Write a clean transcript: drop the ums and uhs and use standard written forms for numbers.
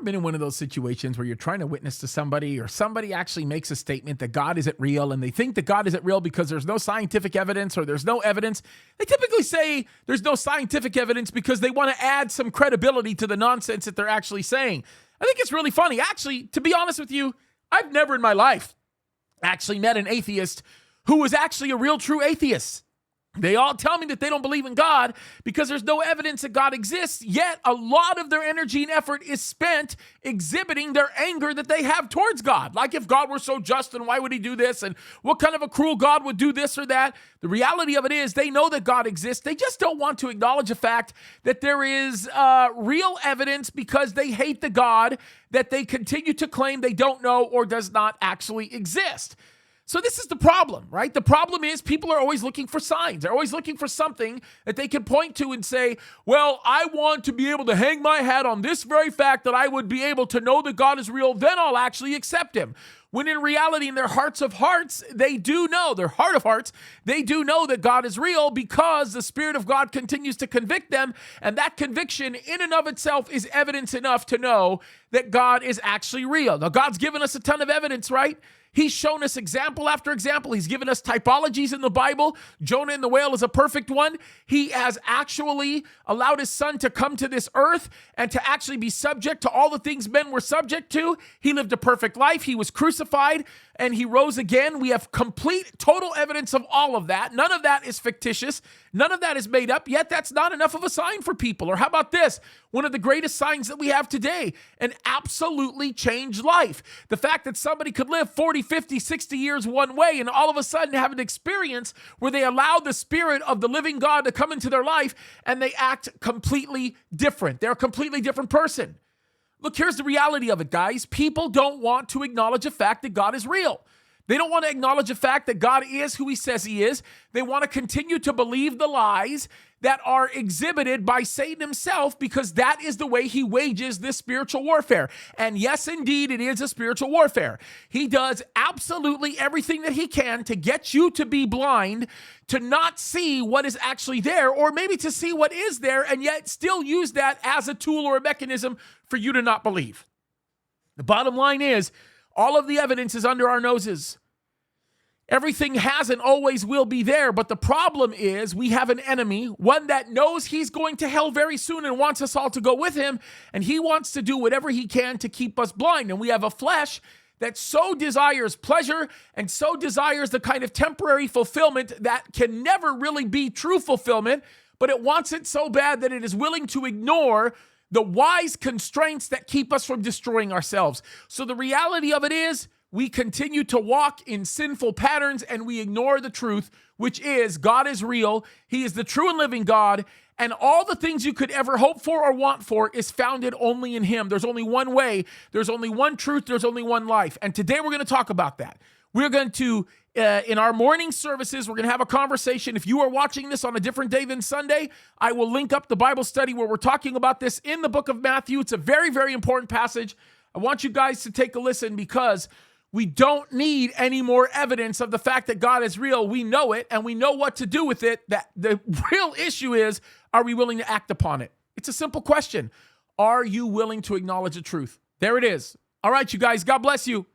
Been in one of those situations where you're trying to witness to somebody, or somebody actually makes a statement that God isn't real, and they think that God isn't real because there's no scientific evidence or there's no evidence. They typically say there's no scientific evidence because they want to add some credibility to the nonsense that they're actually saying. I think it's really funny. Actually, to be honest with you, I've never in my life actually met an atheist who was actually a real true atheist. They all tell me that they don't believe in God because there's no evidence that God exists, yet a lot of their energy and effort is spent exhibiting their anger that they have towards God. Like, if God were so just, then why would he do this? And what kind of a cruel God would do this or that? The reality of it is they know that God exists. They just don't want to acknowledge the fact that there is real evidence because they hate the God that they continue to claim they don't know or does not actually exist. So this is the problem, right? The problem is people are always looking for signs. They're always looking for something that they can point to and say, well, I want to be able to hang my hat on this very fact that I would be able to know that God is real, then I'll actually accept him. When in reality, in their hearts of hearts, they do know, their heart of hearts, they do know that God is real because the Spirit of God continues to convict them. And that conviction in and of itself is evidence enough to know that God is actually real. Now, God's given us a ton of evidence, right? He's shown us example after example. He's given us typologies in the Bible. Jonah and the whale is a perfect one. He has actually allowed his son to come to this earth and to actually be subject to all the things men were subject to. He lived a perfect life. He was crucified and he rose again. We have complete, total evidence of all of that. None of that is fictitious. None of that is made up, yet that's not enough of a sign for people. Or how about this? One of the greatest signs that we have today, an absolutely changed life. The fact that somebody could live 40, 50, 60 years one way and all of a sudden have an experience where they allow the Spirit of the living God to come into their life and they act completely different. They're a completely different person. Look, here's the reality of it, guys. People don't want to acknowledge the fact that God is real. They don't want to acknowledge the fact that God is who he says he is. They want to continue to believe the lies that are exhibited by Satan himself because that is the way he wages this spiritual warfare. And yes, indeed, it is a spiritual warfare. He does absolutely everything that he can to get you to be blind, to not see what is actually there, or maybe to see what is there and yet still use that as a tool or a mechanism for you to not believe. The bottom line is, all of the evidence is under our noses. Everything has and always will be there, but the problem is we have an enemy, one that knows he's going to hell very soon and wants us all to go with him, and he wants to do whatever he can to keep us blind. And we have a flesh that so desires pleasure and so desires the kind of temporary fulfillment that can never really be true fulfillment, but it wants it so bad that it is willing to ignore the wise constraints that keep us from destroying ourselves. So the reality of it is, we continue to walk in sinful patterns and we ignore the truth, which is God is real. He is the true and living God. And all the things you could ever hope for or want for is founded only in him. There's only one way. There's only one truth. There's only one life. And today we're going to talk about that. We're going to, in our morning services, we're going to have a conversation. If you are watching this on a different day than Sunday, I will link up the Bible study where we're talking about this in the book of Matthew. It's a very, very important passage. I want you guys to take a listen because we don't need any more evidence of the fact that God is real. We know it, and we know what to do with it. That the real issue is, are we willing to act upon it? It's a simple question. Are you willing to acknowledge the truth? There it is. All right, you guys, God bless you.